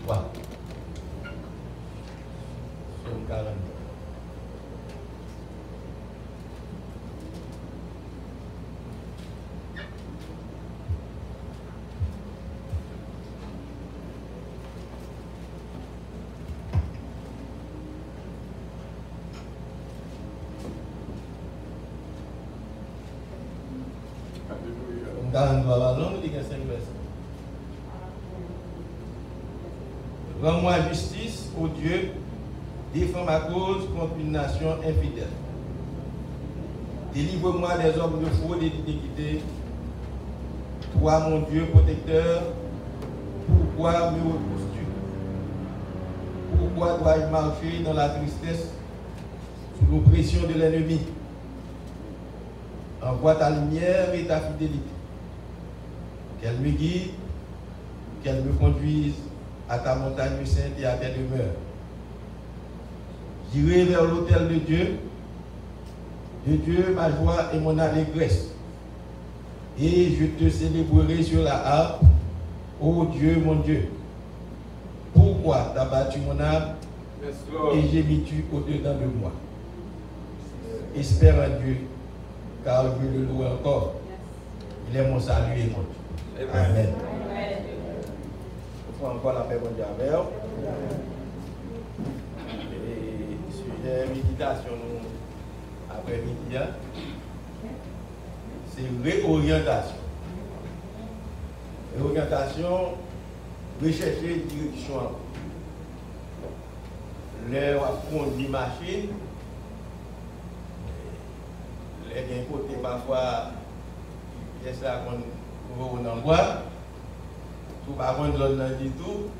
43. Somme 43. Rends-moi justice, ô Dieu, défends ma cause contre une nation infidèle. Délivre-moi des hommes de fraude et d'iniquité. Toi, mon Dieu protecteur, pourquoi me repousses-tu? Pourquoi dois-je marcher dans la tristesse, sous l'oppression de l'ennemi? Envoie ta lumière et ta fidélité. Qu'elle me guide, qu'elle me conduise à ta montagne sainte et à tes demeures. J'irai vers l'autel de Dieu ma joie et mon allégresse. Et je te célébrerai sur la harpe, ô Dieu mon Dieu. Pourquoi t'as battu mon âme et gémis-tu au-dedans de moi? Espère en Dieu, car je le loue encore. Il est mon salut et mon Dieu. Amen. Encore la paix mondiale. Et sujet méditation après-midi, c'est réorientation. Réorientation, rechercher direction. L'air à conduire machine, les côté parfois, il y a ça qu'on envoie. Tout par contre, l'on dit tout,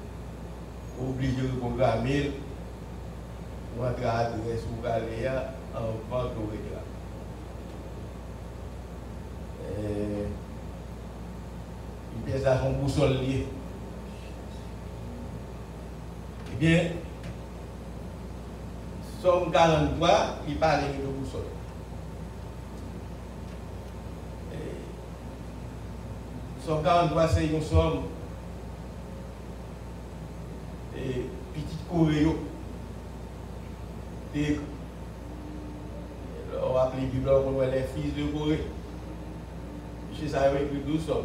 obligé de programmer, ou entrer à l'adresse ou aller en vente au réclame. Une pièce à son boussole lié. Eh bien, Somme 43, il parle de boussole. Somme 43, c'est une somme. Et petite coréo. On va appeler Bible, on voit les fils de Corée. Chez ça, avec plus 12 sommes.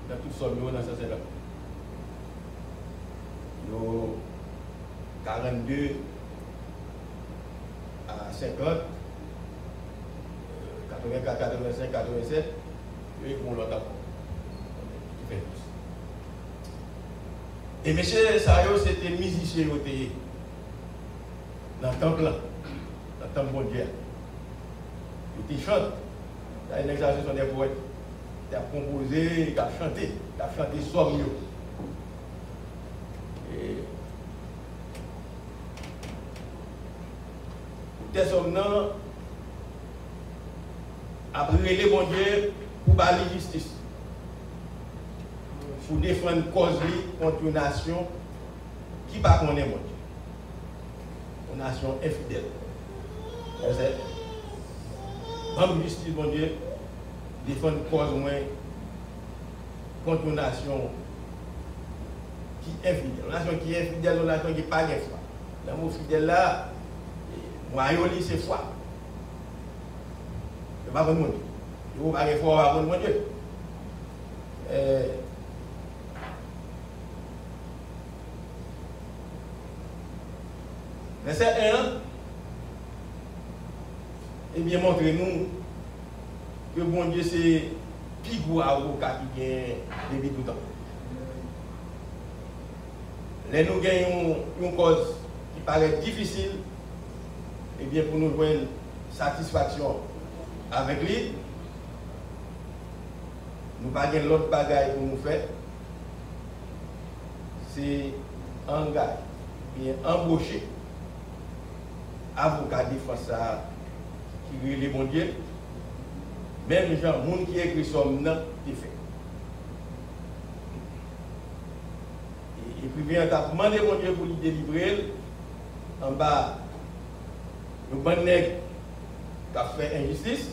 Dans toutes sommes, dans ça, c'est là. 42 à 50, 84, 85, 87, et pour l'autre. Et M. Sayo, c'était musicien dans le temple, dans le temple bon Dieu. Il chante. Il y a une exagération des poètes. Il a composé, il a chanté somme. Et des sommes après les bon Dieu pour balayer justice. Pour défendre une cause contre une nation qui ne connaît pas mon Dieu. Une nation infidèle. Homme justice, mon Dieu, défendre une cause contre une nation qui est infidèle. Une nation qui est infidèle, une nation qui n'est pas de foi. Le mot fidèle là, moi, c'est foi. Je ne sais pas mon Dieu. Je ne sais pas foi à mon Dieu. Verset 1, eh bien, montrez-nous que bon Dieu, c'est plus gros avocat qui vient depuis tout le temps. Là, nous gagnons une cause qui paraît difficile, eh bien, pour nous avoir une satisfaction avec lui, nous n'avons pas l'autre bagaille pour nous faire, c'est engager, bien embaucher. Avocat défense qui est le bon Dieu, même les gens, les gens qui écrit somme, non, c'est fait. Et puis, vient à demander mon Dieu pour lui délivrer, en bas, le bon nègre qui a fait injustice,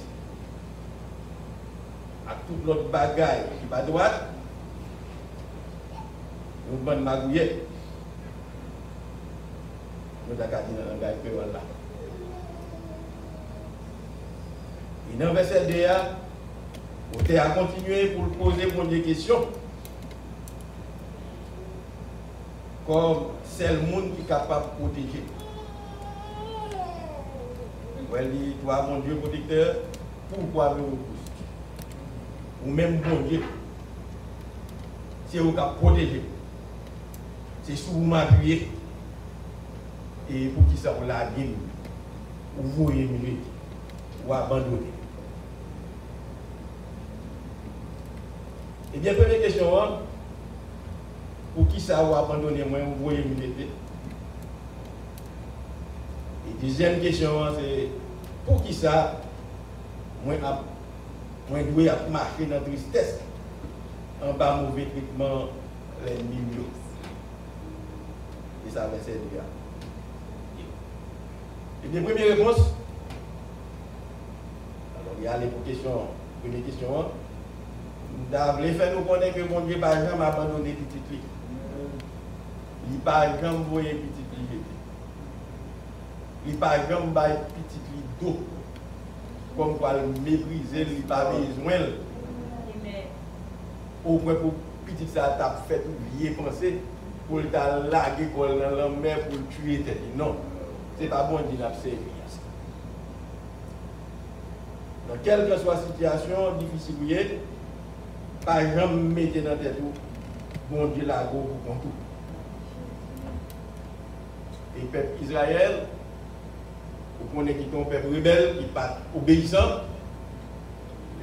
à toute l'autre bagaille qui va droite, Nous bonne magouillette. Nous avons dit dans le langage créole là. Et dans le verset 2, on a continué pour poser des questions. Comme c'est le monde qui est capable de protéger. Elle dit, toi, mon Dieu protecteur, pourquoi me repousse? Ou même mon Dieu, c'est vous qui protéger. C'est sous vous m'appuyer. Et pour qui ça vous la guine, ou vous émuler, ou abandonner. Eh bien, première question, pour qui ça vous abandonner, moi, vous voyez émuler. Et deuxième question, c'est pour qui ça, moi, je dois marcher dans la tristesse, en bas mauvais traitement, les milieux. Et ça va être bien. Et bien, première réponse. Alors, il y a les questions. Première question. Nous faire nous connaître que mon Dieu n'a jamais abandonné petit truc. Il n'a pas jamais envoyé petit truc. Il n'a pas jamais envoyé petit truc d'eau. Comme quoi le mépriser, il n'a pas besoin. Au point pour petit ça t'a fait oublier penser pour le laguer dans la mer pour le tuer. Non. Ce n'est pas bon de l'observer. Dans quelle que soit la situation difficile, par exemple, mettez dans la tête bon Dieu la go pour tout. Et le peuple Israël, vous connaissez qui est un peuple rebelle, qui n'est pas obéissant,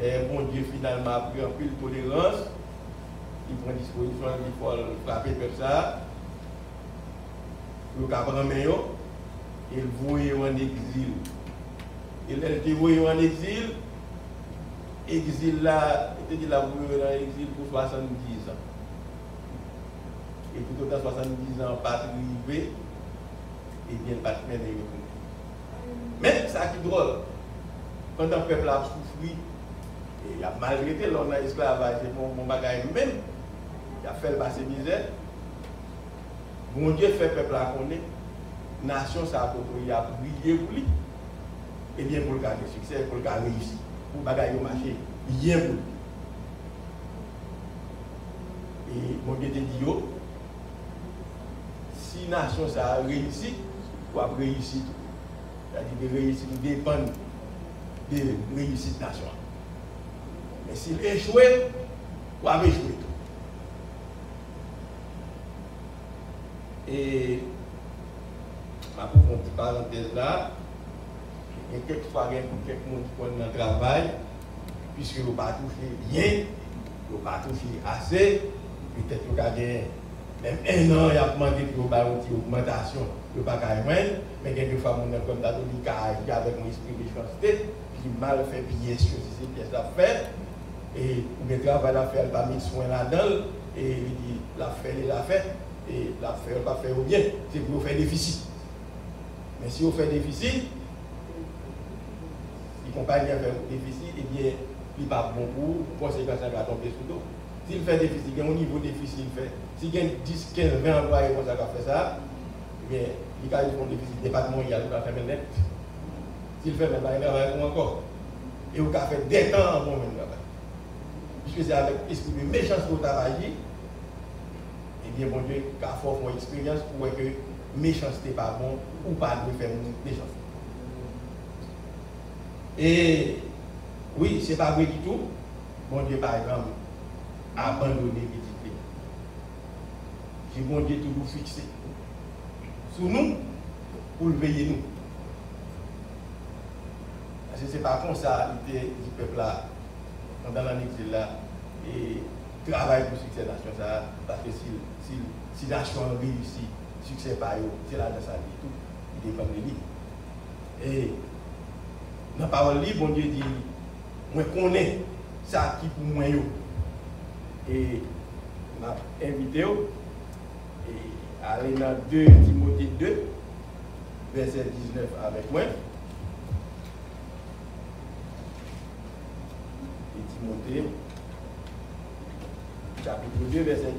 et bon Dieu finalement a pris un peu de tolérance, il prend disposition, il faut frapper le peuple ça, le cabran meilleur. Il voyait en exil. Il était voyé en exil. Exil là, il était là en exil pour 70 ans. Et tout autant 70 ans, pas arrivé, et bien le bâtiment est retourné. Mais ça qui est drôle, quand un peuple a souffert, et il a malgré l'on a esclavage, c'est mon bagage même, il a fait le passé misère. Mon Dieu fait peuple à connaître. Nation, ça a brillé pour lui. Et bien pour le cas de succès, pour le cas de réussir. Pour bagailler au marché, bien pour lui. Et mon Dieu te dit, si nation ça a réussi, ou a réussi tout. C'est-à-dire que réussite dépend de réussite nation. Mais s'il échoue, ou a échoué tout. Et pour une petite parenthèse là, il y a quelquefois quelques monde qui prennent dans le travail, puisque vous n'avez pas touché rien, vous n'avez pas touché assez, peut-être que vous avez même un an, il y a demandé que vous avez une augmentation, vous n'avez pas gagné, mais quelquefois, vous avez comme catholique avec un esprit de méchanceté, qui mal fait bien sûr si c'est pièce à faire, et vous avez travail à faire, pas mis soin là-dedans, et il dit, la fait, il l'a fait, et la fait, pas faire bien, c'est pour vous faire déficit. Mais si vous faites déficit, les compagnies font déficit, eh bien, il n'est pas bon pour vous, conséquence, ça va tomber sous l'eau. S'il fait déficit, il y a un niveau de déficit, il fait. S'il y a 10, 15, 20 employés comme ça qui fait ça, eh bien, il y a un déficit, le département, il y a tout à faire maintenant. S'il fait maintenant, il y a encore. Et vous avez fait des temps en bon même travail. Puisque c'est avec l'esprit de méchanceté au travail, eh bien, bon Dieu, il a fort une expérience pour que méchanceté pas bon ou pas de faire méchanceté. Et oui, c'est pas vrai du tout. Bon Dieu, par exemple, abandonné petit pays. J'ai bon Dieu toujours fixé sous nous pour le veiller nous. Parce que c'est pas comme ça, il était du peuple là, pendant l'exil là, et travaille pour succès de la nation, ça, parce que si la nation réussit, succès par eux, c'est là dans sa vie, tout, il dépend de lui. Et dans la parole libre, bon Dieu dit, moi je connais ça qui pour moi. Et m'a invité à aller dans 2 Timothée 2, verset 19 avec moi. Et Timothée, chapitre 2, verset 19.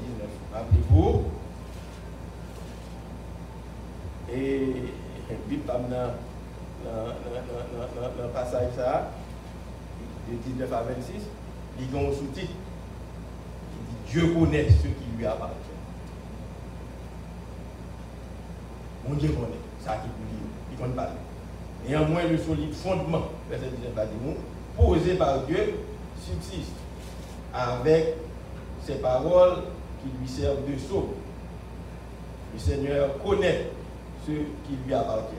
Rappelez-vous. Et puis, dans le passage, ça, de 19 à 26, il y a un sous-titre qui dit Dieu connaît ce qui lui appartient. Mon Dieu connaît, ça qui vous dit, il connaît pas. Néanmoins, le solide fondement, verset 19 à 19, posé par Dieu, subsiste avec ces paroles qui lui servent de sceau. Le Seigneur connaît ce qui lui appartient.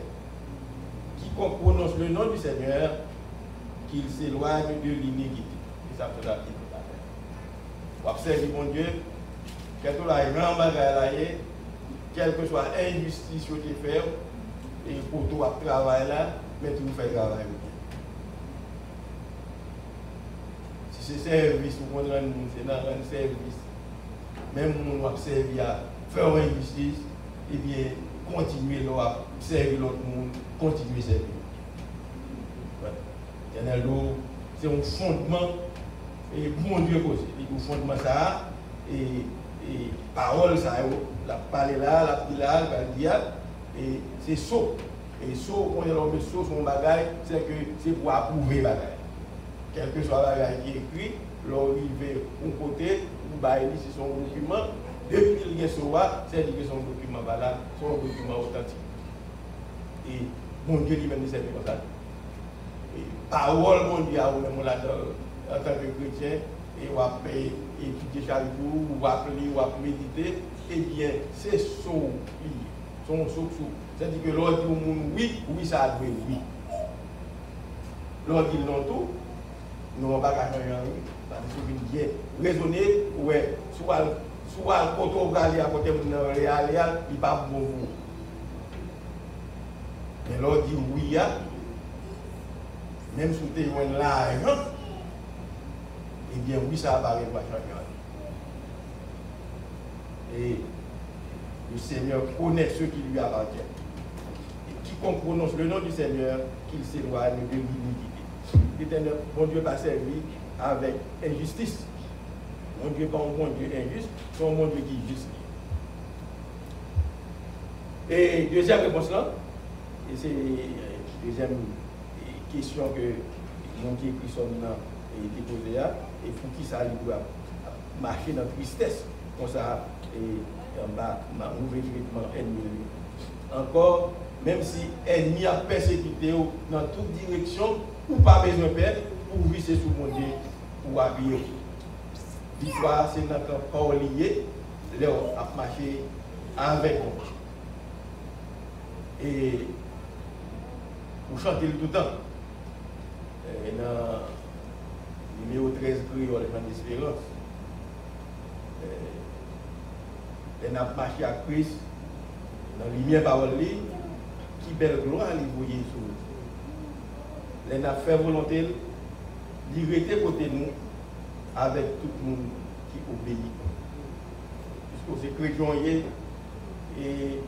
Quiconque prononce le nom du Seigneur, qu'il s'éloigne de l'iniquité. Et ça fera qu'il peut pas faire. Observez mon Dieu, quel que soit la grande bagaille, quelle que soit l'injustice que tu fais, et pour toi travailler là, mais tu nous fais travailler bien. Si c'est service, vous comprenez, c'est dans un service. Même si on observe à faire une injustice, eh bien, continuer à servir l'autre monde, continuer à servir. C'est un fondement, et mon Dieu cause, il y a un fondement ça, et parole ça, la parler là, la pile là, la dire, et c'est saut. Et saut, on est dans le saut, son bagage, c'est que c'est pour approuver bagage. Quel que soit le bagage qui est écrit, l'arrivé au côté, ou bah, c'est son document, depuis qu'il y a c'est que son document valable, son document authentique. Et mon Dieu lui-même il servi comme ça. Et parole, mon Dieu, en tant que chrétien, et on va étudier chaque jour, ou appeler, ou méditer, eh bien, c'est son sous. C'est-à-dire que l'on dit au monde oui, oui, ça a doué oui. L'on dit non tout, nous n'avons pas qu'à changer oui. Parce que bien raisonner, ouais, soit quand on va aller à côté de nous, il n'est pas bon vous. Mais l'on dit oui, même si tu es l'argent, eh bien oui, ça apparaît pas changer. Et le Seigneur connaît ce qui lui appartient. Et quiconque prononce le nom du Seigneur, qu'il s'éloigne de l'iniquité. L'Éternel, mon Dieu, va servir avec injustice. Mon Dieu, pas un bon Dieu injuste, c'est un bon Dieu qui est juste. Et deuxième réponse là, et c'est la deuxième question que mon Dieu écrit son nom a été posée là, et pour qui ça doit marcher dans la tristesse, comme ça, et en bas, mauvais traitement ennemi. Encore, même si l'ennemi a persécuté dans toute direction, ou pas besoin de perdre, pour visser sur mon Dieu, pour habiller. Victoire, c'est notre corps lié, là, à marcher avec nous. Et pour chanter tout le temps, dans le numéro 13 créole, dans l'espérance, on a marché à Christ, dans la lumière parole, qui belle gloire lui voyait sur nous. On a fait volonté, il rester côté nous, avec tout le monde qui obéit. Puisque c'est chrétien et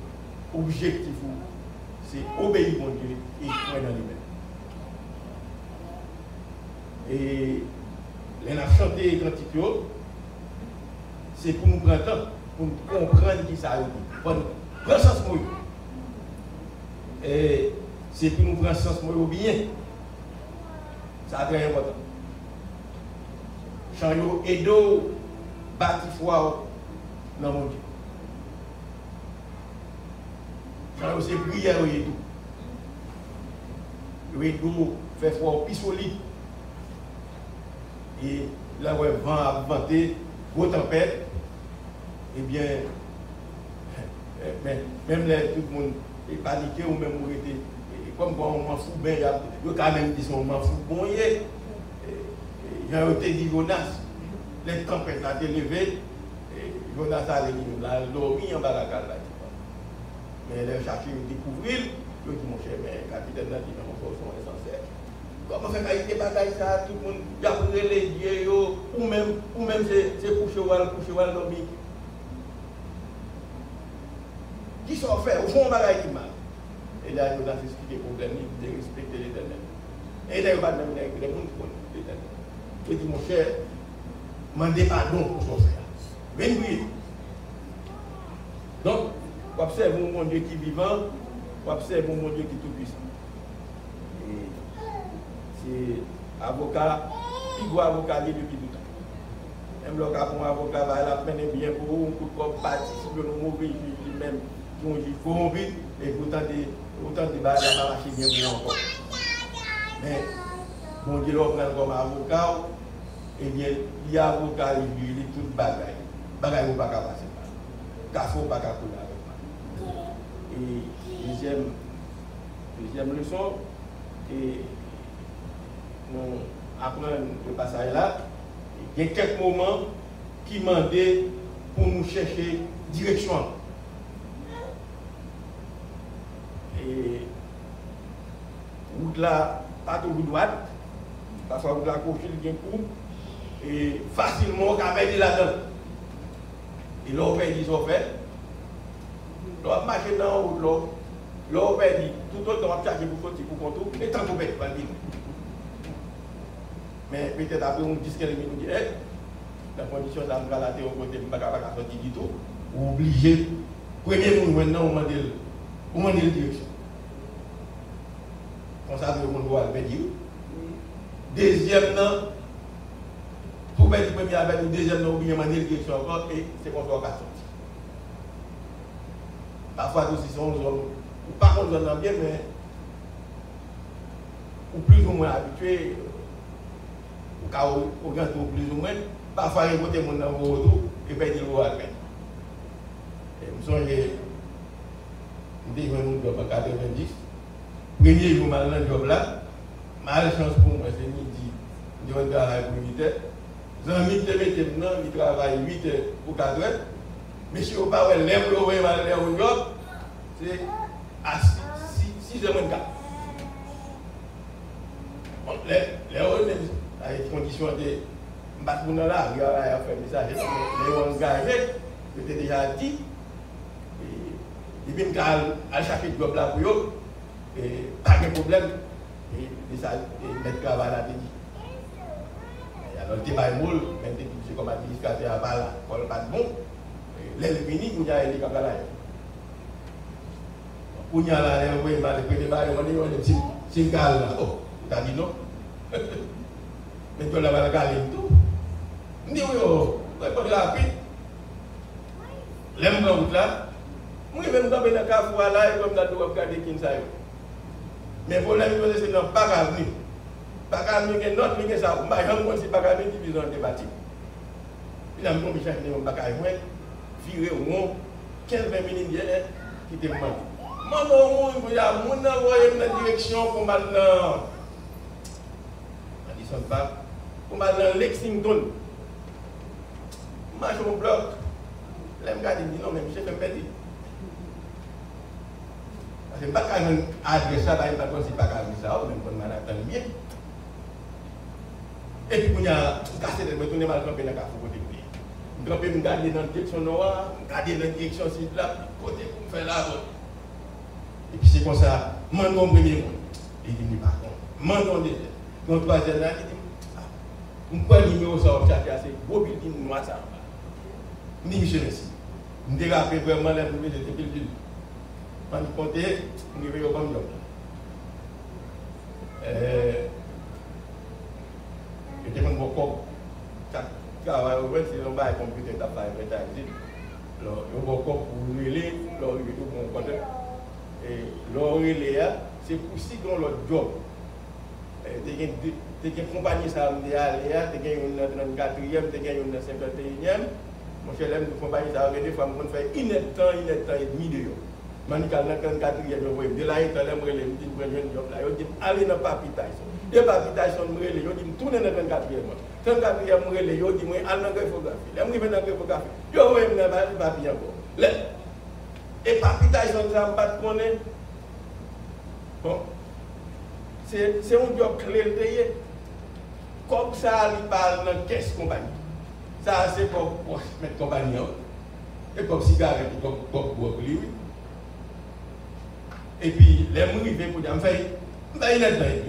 objectif, c'est obéir mon Dieu et croire dans lui-même. Et on a chanté cantique, c'est pour nous prendre temps, pour nous comprendre qui ça veut dire. Pour nous prendre sens pour eux. Et c'est pour nous prendre sens pour eux bien. Ça a très important. Chanyo et d'eau, bâti foi dans mon Dieu. Chanyo c'est prière et tout. Le d'eau fait foi plus solide. Et là où le vent a vanté, vos tempêtes, eh bien, même là, tout le monde est paniqué ou même où était, comme quand on m'en fout bien, il y a quand même dit qu'on m'en fout bon, j'ai été dit Jonas, les tempêtes ont été levées, Jonas a dormi en bas de la cale. Mais les chercheurs découvrirent, ils disent mon cher, mais le capitaine a dit non, mon frère, sont essentiels. Comment faire qu'il y ait des bagailles ça, tout le monde, il y a les dieux, ou même c'est coucher ou dormir. Qui sont faits, au fond, on va qui mal. Et là, nous avons expliqué le problème de respecter l'Éternel. Et là, il n'y a pas de même avec les gens qui connaissent l'Éternel. Je dis, mon cher, demandez pardon pour son frère. Venez prier. Donc, vous observez mon Dieu qui est vivant, vous observez mon Dieu qui est tout-puissant. Et c'est avocat, il doit avocat depuis tout le temps. Même le cas pour un avocat, il a mené bien pour vous, pour participer au mauvais juge lui-même, qui ont juge corrompu, et pourtant, il va marcher bien pour encore. Mais, mon Dieu, l'on prend comme avocat, eh bien, il y a avocat, il est tout bagaille. Bagaille, il ne va pas passer. Café, il ne va pas couler avec moi. Et deuxième leçon, et on apprend le passage là, il y a quelques moments qui demandaient pour nous chercher direction. Et route là, pas tout droite, parfois route là, cocher le coup, et facilement, on va mettre là-dedans. Et là, on va dire, on fait. On va marcher dans la route, là, on va dire, tout le temps, on va charger pour sortir pour contour, et tant qu'on va être mais peut-être après, on dit qu'elle nous dit, la condition de la théorie, on ne peut pas sortir du tout, ou obligé, premier mot maintenant, on m'a dit la direction. Comme ça, on doit le dire. Deuxième, pour mettre le premier avec le deuxième, on oublie la direction encore, et c'est qu'on doit sortir. Parfois, aussi, sont pas qu'on en a bien, mais ou plus ou moins habitué, au cas où on gagne plus ou moins, parfois, il y a des gens qui ont et puis ils vont aller. Et je me souviens, je suis venu en 90. Premier jour, je suis job là. Ma chance pour moi, c'est midi. Je vais travailler pour 8 heures. Je travaille 8 heures pour 4 heures. Mais si on parle de l'aime, job, c'est à 6 heures moins 4. Les conditions de battre là, il y a fait un message. Les engagés, je t'ai déjà dit. Et puis, je vais chercher le job là pour eux. Et pas de problème. Et ça, mettre travail là, dit. Alors, le débat est moule, même si comme administrateur à Bala, on n'a pas de bon. L'aile finie, vous avez des capables là. Pour y aller, on va aller le débat, on va dire, c'est un gars là. Oh, tu as dit non. Mais tu as la galerie tout. Je dis oui, pas de la paix. L'aime dans route là. Moi, même dans le cas là, comme dans le cas de Kinsaï. Mais pour l'aime, c'est non, pas qu'à venir. Pas qu'à venir, il y a notre ligne, ça. Je ne sais pas qu'à venir, division de débattre. Il a mis un chef de bagaille, viré au monde, 15-20 minutes, qui était mort. Moi, il y a mon envoyé dans la direction pour maintenant. On dit pas. Pour maintenant, Lexington. Marche au bloc. Là, je me dis non, mais je ne sais pas. Parce que je ne sais pas adresser ça, je ne sais pas si je ne ça, même pour Manhattan bien. Et puis, il y a cassé de retourner mal campé dans le café. Je vais me garder dans la direction noire, garder dans la direction sud là, côté pour faire la route. Et puis c'est comme ça, mandons premier monde. Il dit, par contre, mandons deuxième. Donc, troisième là, il dit, on peut numéro ça, on cherche assez beau building noir ça. Ni monsieur Messi. Je me rappelle vraiment la première de cette ville. On y comptait, on y veut comme job. Et puis, on va car c'est un bail computer qui a fait un on va pour relais, et relais, c'est aussi dans notre job. Tu as une compagnie, tu as une 34e, tu as une 51e. Mon cher, une compagnie, ça a des fois, on fait une temps et demi de job. Manical, dans 34e, de là, il y a un job là. Il dit, allez dans Papi Tyson. Il y a Papi Tyson, il dit, tournez dans 34e. 34e, il dit, allez dans graphographie. Il dit, dans graphographie. Il dit, dans Papi encore. Et Papi Tyson, ça ne pas connaître. Bon. C'est un job clé. Comme ça, il parle dans quelle compagnie. Ça, c'est pour mettre compagnie. Et comme cigarette, comme brocoli. Et puis, les gens viennent pour dire, on va y aller.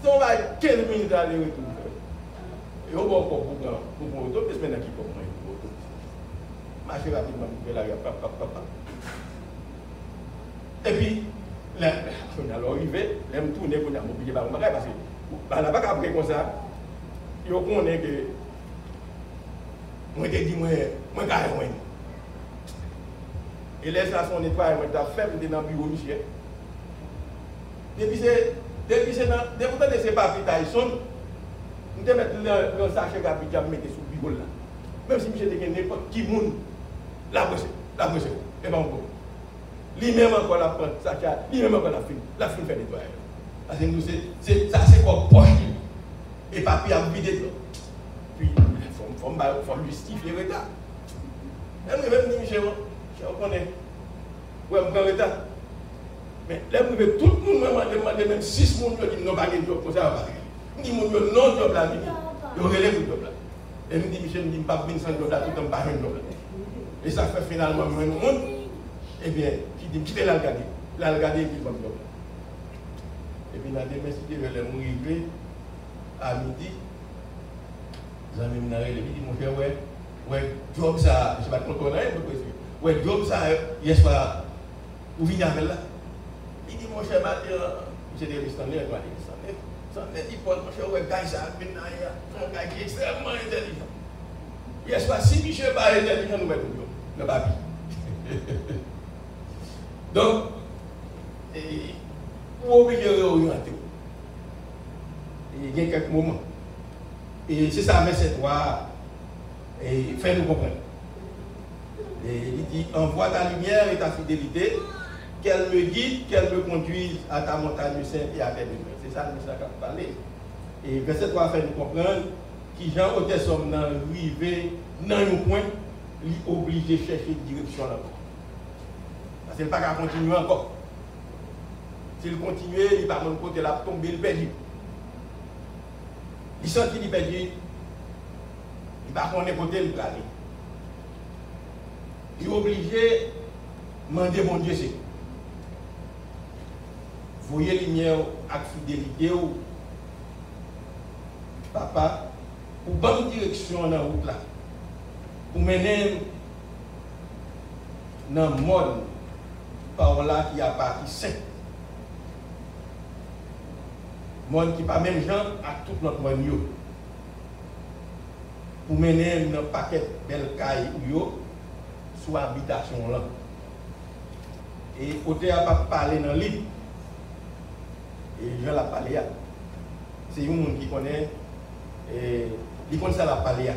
On va 15 minutes aller retour. Et on va encore pour auto, parce que maintenant qui pour moi. marcher rapidement, pour la papa. Et puis, on a arrivé, on a tourné pour nous mobiliser par parce que, on n'a pas appris comme ça, il connaît que, moi, je dis, moi, et les stations de nettoyage, moi, j'ai fait dans le bureau, monsieur. Depuis que ces papiers, ils sont, nous devons mettre le sachet de mettre sur le bureau là. Même si monsieur a n'importe qui monde, la brosse, et bien encore. Lui-même encore la prendre, lui-même encore la fin fait nettoyer. Parce que nous, ça c'est comme poche. Et papier a vidé. Puis, il faut justifier le retard. Et moi, même Michel, je connais. Oui, je prends le retard. Mais là, tout le monde m'a demandé, même 6 personnes qui disent non, pas de job, comme ça, je dis non, job là, je relève le job là. Et je dis, Michel, je ne dis pas venir sans job là, tout le temps, pas un job là. Et ça fait finalement, le monde, eh bien, qui dit, quittez la regarder, et puis, bon job là. Et puis, dans la démestique, je vais m'arriver à midi. Les amis m'ont dit, mon frère, ouais, job ça, je ne sais pas trop rien, ouais, job ça, hier soir, vous venez avec là. Il dit, mon cher Mathieu, j'ai des restaurants, il pense, mon cher, ouais, gars, ça, un gars qui est extrêmement intelligent. Hier soir, si Michel n'est pas intelligent, nous mettons le papier. Donc, pour obliger à réorienter, il y a quelques moments. Et c'est ça, mais c'est toi, et fais-nous comprendre. Et il dit, envoie ta lumière et ta fidélité, qu'elle me guide, qu'elle me conduise à ta montagne sainte et à tes demeures. C'est ça le message qu'on va parler. Et verset 3 fait nous comprendre qui Jean Hôtel sommes dans arrivé dans un point, il est obligé de chercher une direction là-bas. Parce qu'il ne peut pas continuer encore. S'il continue, il va mon côté là, tomber, il perd. Il sent qu'il perd, il va connaître côté le aller. Il est obligé de demander mon Dieu, c'est. Voyez lumière avec fidélité, papa, pour bonne direction dans la route là. Pour mener dans le monde par là qui a parti saint. Monde qui pas même gens à tout notre monde. Pour mener un paquet de belles cailles sur l'habitation là. Et côté à pas parler dans le livre. Et je la parler. C'est un monde qui connaît, il connaît ça la parler.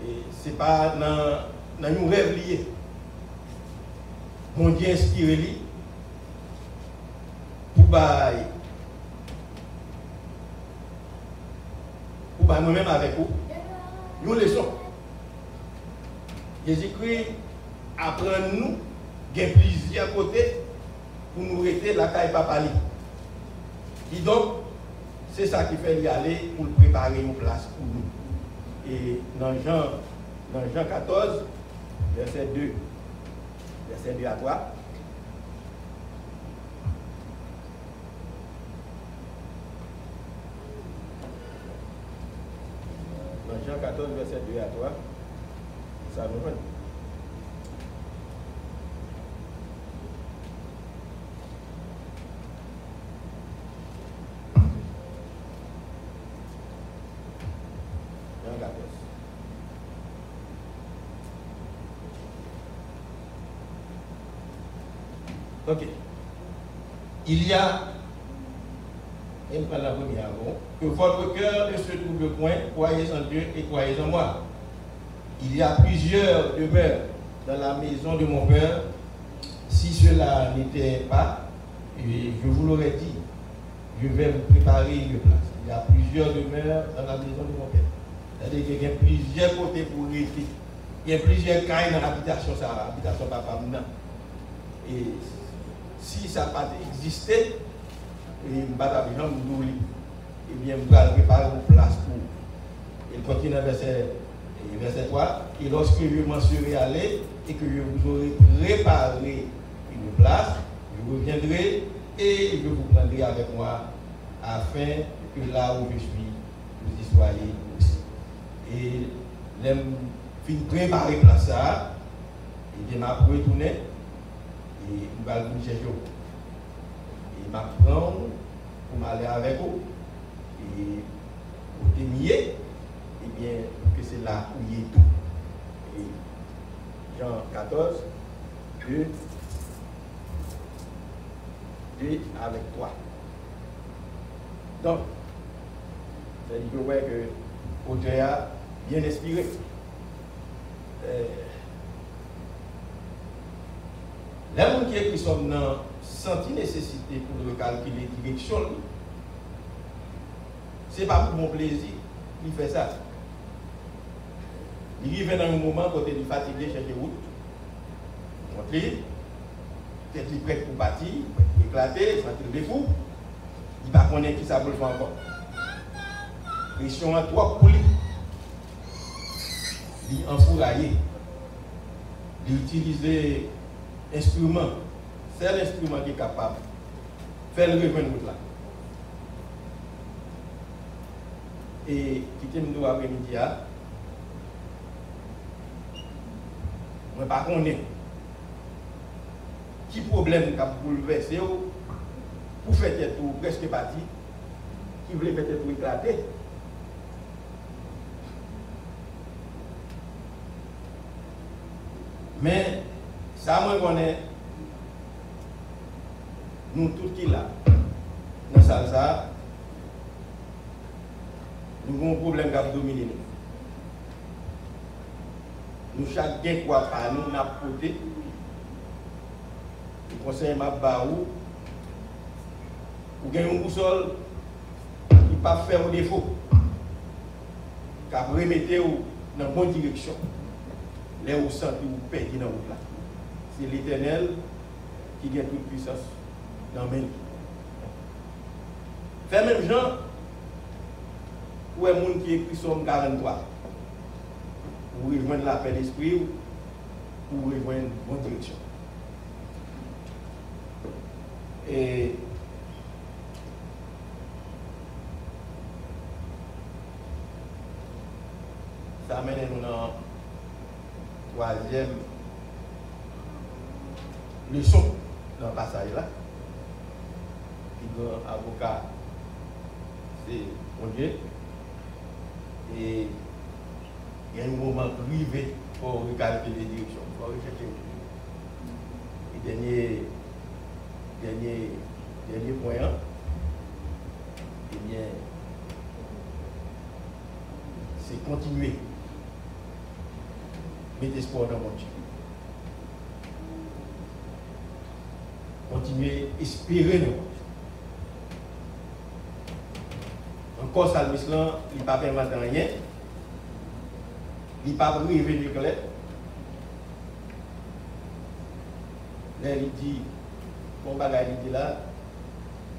Et ce n'est pas dans un rêve lié. Mon Dieu inspiré lui pour bailler. Pour bailler nous-mêmes avec vous. Nous leçons. Jésus-Christ apprend-nous qu'il y a plusieurs côtés pour nous rester la caille papa. Et donc, c'est ça qui fait y aller pour préparer une place pour nous. Et dans Jean 14, verset 2 à 3. Dans Jean 14, verset 2 à 3, ça nous rend. Ok. Il y a, et pas la première avant, que votre cœur ne se trouble point, croyez en Dieu et croyez en moi. Il y a plusieurs demeures dans la maison de mon Père. Si cela n'était pas, et je vous l'aurais dit, je vais vous préparer une place. Il y a plusieurs demeures dans la maison de mon Père. C'est-à-dire qu'il y a plusieurs côtés pour rester. Il y a plusieurs cailles dans l'habitation, l'habitation papa maintenant. Et si ça n'a pas existé, et je bien, vous allez préparer une place pour. Il continue à verset 3. Et lorsque je m'en serai allé et que je vous aurai préparé une place, je reviendrai et je vous prendrai avec moi afin que là où je suis, vous y soyez aussi. Et fin préparer place ça, et m'a retourné et on va le chercher. Et m'a prendre pour m'aller avec vous et pour témoigner, et bien que c'est là où il y a tout. Et Jean 14, 2 avec toi. Donc, c'est-à-dire que l'auteur a bien inspiré. Les gens qui écrivent sont senti nécessité pour le calculer direction, ce n'est pas pour mon plaisir, il fait ça. Il arrive dans un moment quand il est fatigué, chercher route, monter, peut-être il est prêt pour partir, éclater, sentir des fous, il ne va pas connaître qui ça peut le faire encore. Pression en trois pour lui. Il enfouraillé. Il utilise instrument. C'est l'instrument qui est capable de faire le revenir là. Et qui nous après-midi, je ne sais pas qui problème qui a bouleversé pour faire tout presque parti, qui voulait faire tout éclater. Mais ça, moi, je connais, nous tous qui là, dans ça, nous avons un problème qui a dominé nous. Nous, chacun quoi par nous, n'a porté. Le conseil m'a baou, ou gagne un boussole, qui ne peut pas faire au défaut, qui a remetté dans la bonne direction. Là où vous sentez vous perdez dans votre là. C'est l'Éternel qui gagne toute puissance dans le monde. Fait même gens, où est le monde qui écrit Somme 43, pour rejoindre la paix d'esprit ou pour rejoindre une bonne direction. Et ça amène nous dans troisième leçon dans le passage là. Le grand avocat, c'est mon Dieu. Et il y a un moment privé pour regarder les directions, pour rechercher. Et dernier point, eh bien, c'est continuer. Mettez espoir dans mon Dieu. Continuez, espérer nous. Encore ça, il n'a pas inventé rien. Il n'a pas révélé le clair. Là, il dit, mon bagage, il dit là,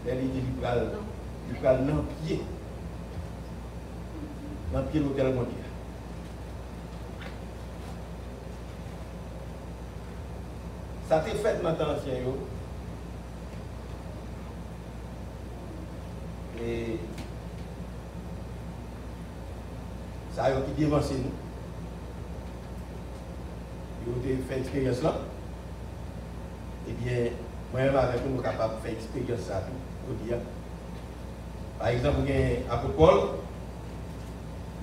là, il dit, il va dans le pied. Dans le pied de l'hôtel mondial. Ça s'est fait dans le temps ancien. Et ça a été dévancé nous. Ils ont fait l'expérience là. Eh bien, moi-même avec nous, nous sommes capables de faire l'expérience ça tout. Par exemple, il y a Apôtre Paul,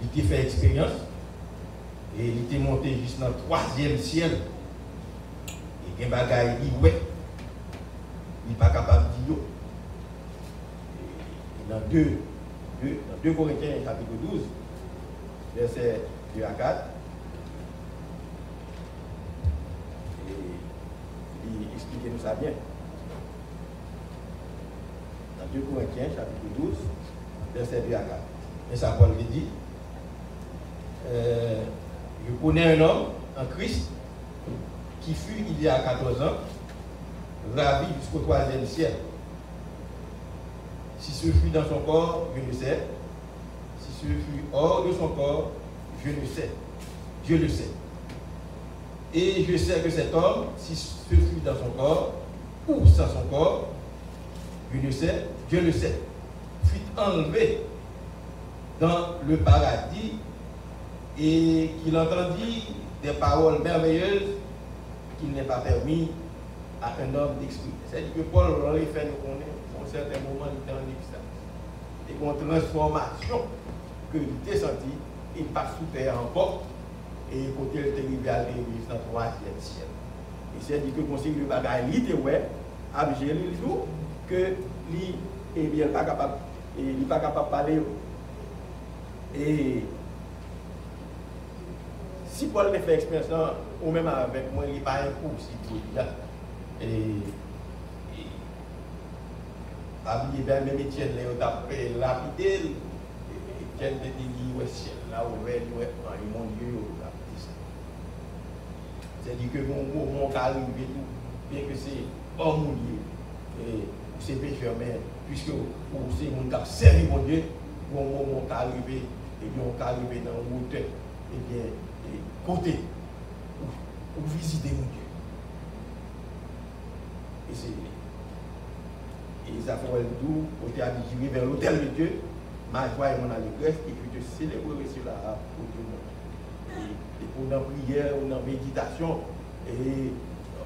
il a fait l'expérience et il était monté juste dans le 3e ciel. Et il y a un bagage, il n'est pas capable de dire. Dans 2 Corinthiens, chapitre 12, verset 2 à 4, et expliquez-nous ça bien. Dans 2 Corinthiens, chapitre 12, verset 2 à 4. Et ça, Paul lui dit, je connais un homme en Christ qui fut, il y a 14 ans, ravi jusqu'au 3e ciel. Si ce fut dans son corps, je ne sais. Si ce fut hors de son corps, je ne sais. Je le sais. Et je sais que cet homme, si ce fut dans son corps ou sans son corps, je ne sais, je le sais, fut enlevé dans le paradis et qu'il entendit des paroles merveilleuses qu'il n'est pas permis à un homme d'exprimer. C'est-à-dire que Paul aurait fait nous connaître à un certain moment dans l'existence. Et une transformation que il était senti, il passe sous terre encore, et côté il était arrivé à l'église dans le 3e ciel. Et c'est-à-dire que conseil de bagaille, il était ouais, avec Jésus, que lui, eh bien, il n'est pas capable de parler. Et si Paul ne fait expérience, ou même avec moi, il n'est pas impossible. Et même Étienne, il a lapidé, Étienne te dit, ouais, ciel, là, ouvert, mon Dieu, c'est-à-dire que mon cas arrive tout, bien que c'est hors mon Dieu, et c'est pécheur, mais puisque c'est mon cas servi mon Dieu, mon cas arrivé, et bien on cas arrivé dans le hauteur, et bien côté, pour visiter mon Dieu. Et ça fait tout, côté habitué vers l'hôtel de Dieu, ma joie et mon allégresse, et puis de célébrer cela pour tout le monde. Et pour la prière ou dans la méditation, et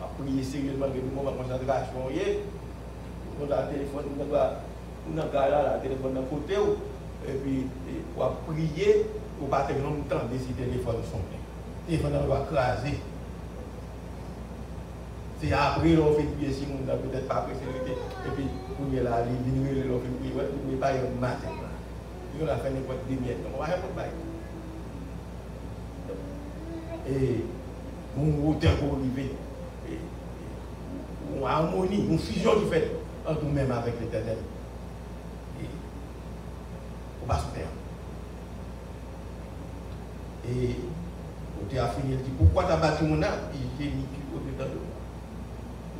à prier sérieusement avec nous, ma concentration, on a le téléphone, on a la téléphone dans côté, et puis pour prier, pour pas faire longtemps de ces téléphones sont pleins. Le téléphone doit craser. C'est après l'on fait prier si on n'a peut-être pas apprécié, et puis pour y aller, l'on fait prier, on ne peut pas y aller matin. On a fait n'importe quelle demi-heure, on va faire pas. Et on hauteur pour arriver, une harmonie, une fusion qui fait entre nous-mêmes avec l'Éternel. Et on va se faire. Et on a fini, il dit pourquoi tu as battu mon âme? Il dit tu au-dedans de moi.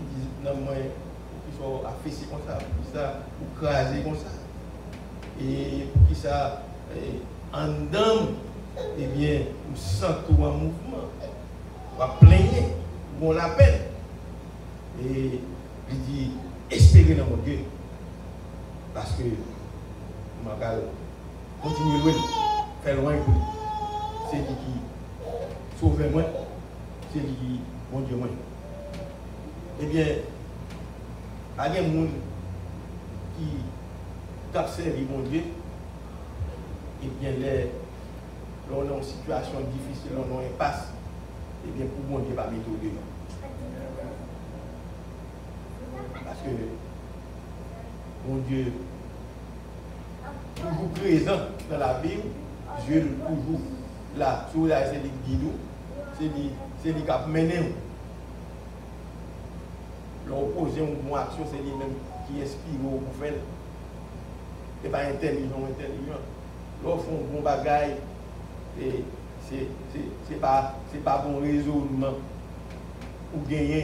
Il dit non, moi, ils sont affaissés comme ça, pour ça, pour craser comme ça. Et pour qui ça, en dedans, eh bien, nous sentons un mouvement, on va plaigner, on l'appelle. Et il dit, espérez dans mon Dieu. Parce que, je vais continuer loin, faire loin pour lui. C'est lui qui sauve moi, c'est lui qui, mon Dieu, moi. Eh bien, il y a des gens qui t'observent mon Dieu, et bien, on est en situation difficile, on est en impasse, et bien, pour mon Dieu, pas mettre au dedans. Parce que mon Dieu, toujours présent dans la Bible, Dieu est toujours là. Si vous avez c'est lui qui guide nous, c'est lui qui a mené nous. L'opposé une bonne action, c'est lui-même qui inspire pour faire. Ce n'est pas intelligent. L'offre un bon bagage, c'est pas bon raisonnement pour gagner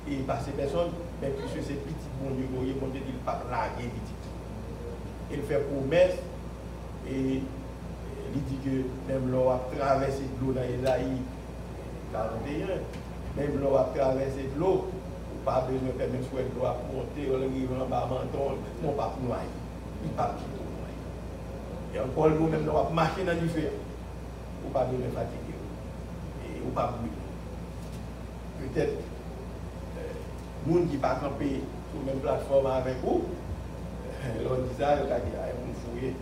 et passer personne, mais puisque c'est petit bon Dieu, mon Dieu dit qu'il ne pas larguer petit. Il fait promesse et il dit que même l'eau a traversé l'eau dans Isaïe 41, même l'eau a traversé l'eau, pas besoin de permettre de l'eau à monter, on arrive en bas, non pas pour noyer, il pas pour noyer. Et encore nous-mêmes, nous avons marché dans du feu, ou pas besoin de fatiguer, et ou pas brûler. Peut-être, les gens qui ne sont pas campés sur la même plateforme avec vous, l'on dit ça, ils vont fouiller.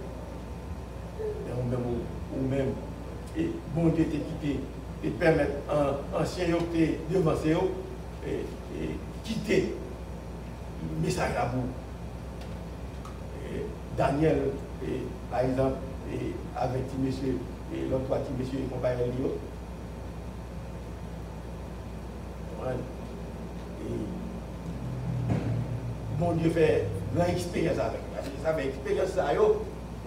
Ou même, et bon Dieu t'est quitté, et permettre un ancien qui devant et quitter le message à vous. Daniel, par exemple, avec Timothée, et l'autre trois Timothée et compagnie de Lio. Bon Dieu fait une expérience avec lui. Il savait expérience ça,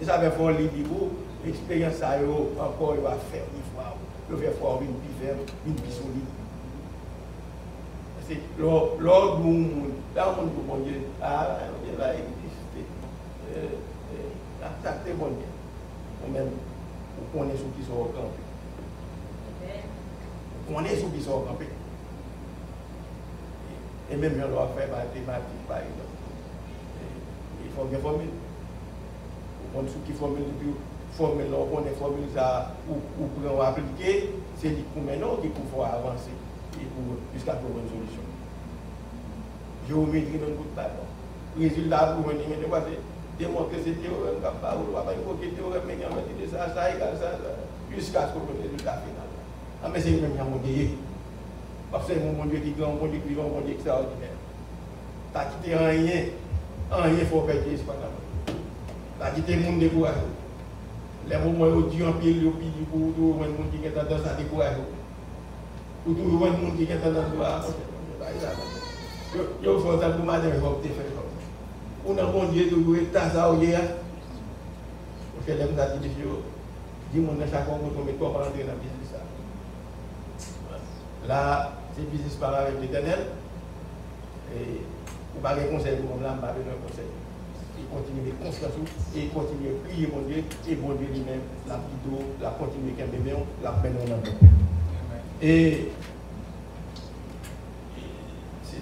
il savait faire un livre, l'expérience ça, encore il va faire une fois. Il va faire une plus ferme, une plus solide. C'est l'ordre où là, on dit bon Dieu, il va exister. Ça c'est bon Dieu. Nous-mêmes, on connaît ceux qui sont au camp. On connaît ceux qui sont au camp. Et même on doit faire mathématiques, par exemple. Il faut bien formuler. On compte ceux qui formulent depuis formule, on est formule ça, ou pour appliquer, c'est dit pour maintenant qu'il faut avancer et pour jusqu'à trouver une solution. Géométrie dans le bout de bâton. Résultat pour venir, mais c'est démontrer ce théorème, on va pas évoquer théorème, mais on va dire ça égale ça, jusqu'à ce qu'on ait le résultat final. Ah, mais c'est lui-même qui a monté. Parce que c'est mon Dieu qui est grand, mon Dieu qui est grand, mon Dieu extraordinaire. Tu as quitté rien, il faut perdre l'espoir. Tu as quitté le monde découragé. Les moments où Dieu en pile, pour tout le monde qui est tendance à décourager. Pour tout le monde qui est tendance à yo faut ça pour madame il faut te faire comme on a mon Dieu de jouer ta ça au hier parce que l'aime ça dit dis mon chaque fois qu'on met quoi rentrer dans business ça là c'est business par avec l'Éternel et ou pas de conseil pour là pas de conseil il continue de confiance et il continue de prier mon Dieu et mon Dieu lui-même la plutôt la continuer qu'un bébé la peine on a et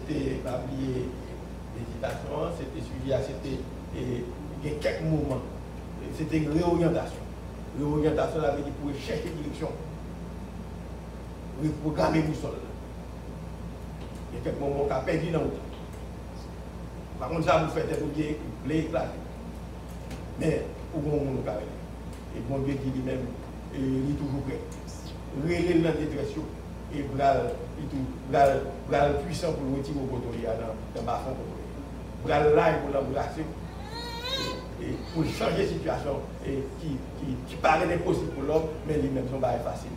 c'était pas oublier l'hésitation, c'était suivi à c'était quelques moments. C'était une réorientation. Réorientation, ça veut dire pour chercher direction. Reprogrammer le sol. Il y a quelques moments qu'on a perdu dans le temps. Par contre, ça vous fait être bien l'éclater. Mais pour bon monde et bon Dieu dit lui-même, il est toujours prêt. Relève dans la dépression. Et bral puissant pour retirer au côté dans ma fond. Bral là pour l'embrasser et pour changer la situation et qui paraît impossible pour l'homme, mais lui-même son bail facile.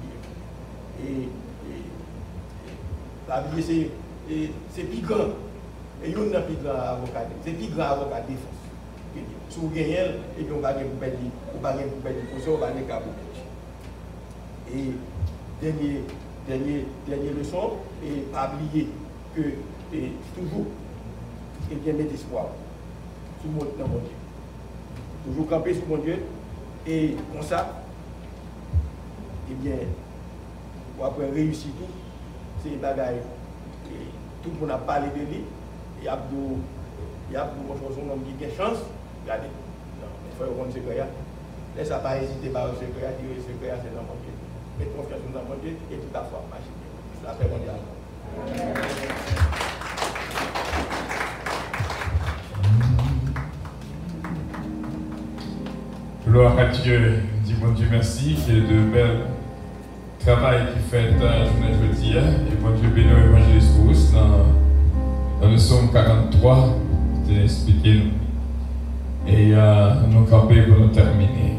Et la vie c'est plus grand. Et il y a un plus grand avocat. C'est plus grand avocat de défense. Si vous gagnez, et puis on va gagner pour perdre, on va gagner pour perdre pour ça, on va gagner pour et dernière leçon, et pas oublier que toujours il y a mettre espoir sur mon Dieu. Toujours camper sur mon Dieu. Et comme ça, eh bien, pour après réussir tout, c'est des bagailles. Tout le monde a parlé de lui. Il y a beaucoup de gens qui ont des chances. Regardez, il faut qu'on se secret. Laissez pas hésiter par le secret, dire le secret, c'est dans mon Dieu. Mettez confiance dans mon Dieu et tout à foi marcher. C'est la paix mondiale. Gloire à Dieu, dis bon Dieu merci, qu'il y ait de bel travail qui fait jeudi, et bon Dieu béni au évangéliste Rousse dans le psaume 43, c'est expliqué nous. Et nous camper pour nous terminer.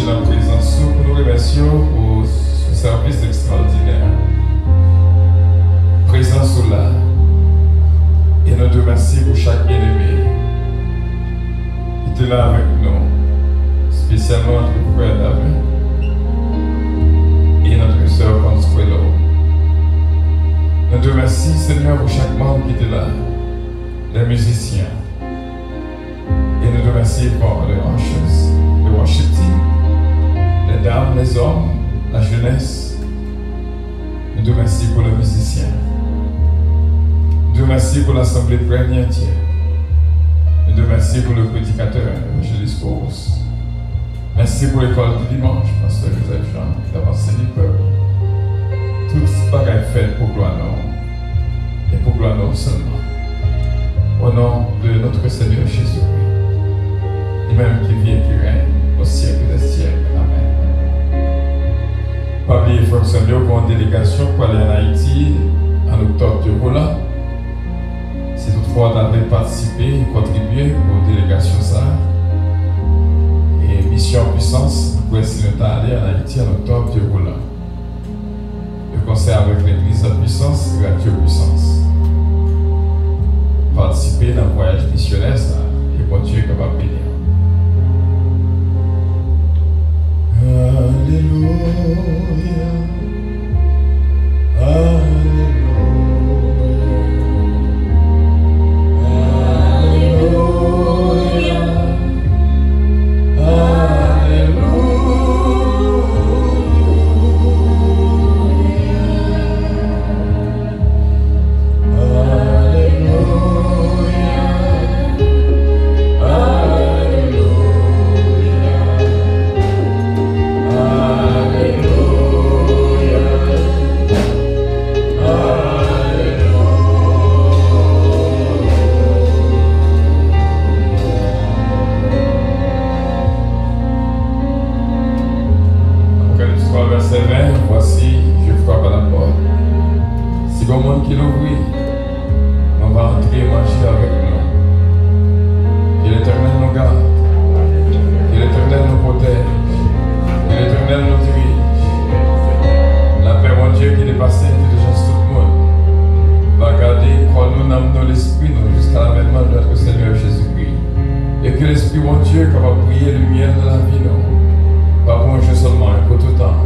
La présence, nous remercions au service extraordinaire. Présence là. Et nous te remercions pour chaque bien-aimé qui était là avec nous, spécialement notre frère David et notre soeur Consuelo. Nous te remercions, Seigneur, pour chaque membre qui était là, les musiciens. Et nous te remercions pour les hanches, le worship team. Les dames, les hommes, la jeunesse, nous te remercions pour les musiciens. Nous te remercions pour l'assemblée première entière. Nous te remercions pour le prédicateur, l'évangéliste Rousse. Merci pour l'école du dimanche, pasteur Joseph Jean, d'avoir enseigné le peuple. Tout ce bagage fait pour gloire nous, et pour gloire nous seulement. Au nom de notre Seigneur Jésus-Christ, lui-même qui vit et qui règne au siècle des siècles. Amen. Pas oublier, frère Samuel, pour une délégation pour aller en Haïti en octobre de Roland. Si toutefois vous avez participé et contribué aux délégations ça, et mission en puissance, pour essayer d'aller en Haïti en octobre de Roland. Le concert avec l'église en puissance et radio puissance. Participer dans le voyage missionnaire ça, et bon Dieu est capable de bénir. ouvrir, on va entrer et manger avec nous. Que l'Éternel nous garde, que l'Éternel nous protège, que l'Éternel nous dirige. La paix, mon Dieu, qui dépasse l'intelligence de tout le monde, va garder, crois-nous, dans l'esprit, nous, jusqu'à l'avènement de notre Seigneur Jésus-Christ. Et que l'Esprit, mon Dieu, capable de briller lumière de la vie, nous, pas pour un jeu seulement, et pour tout temps.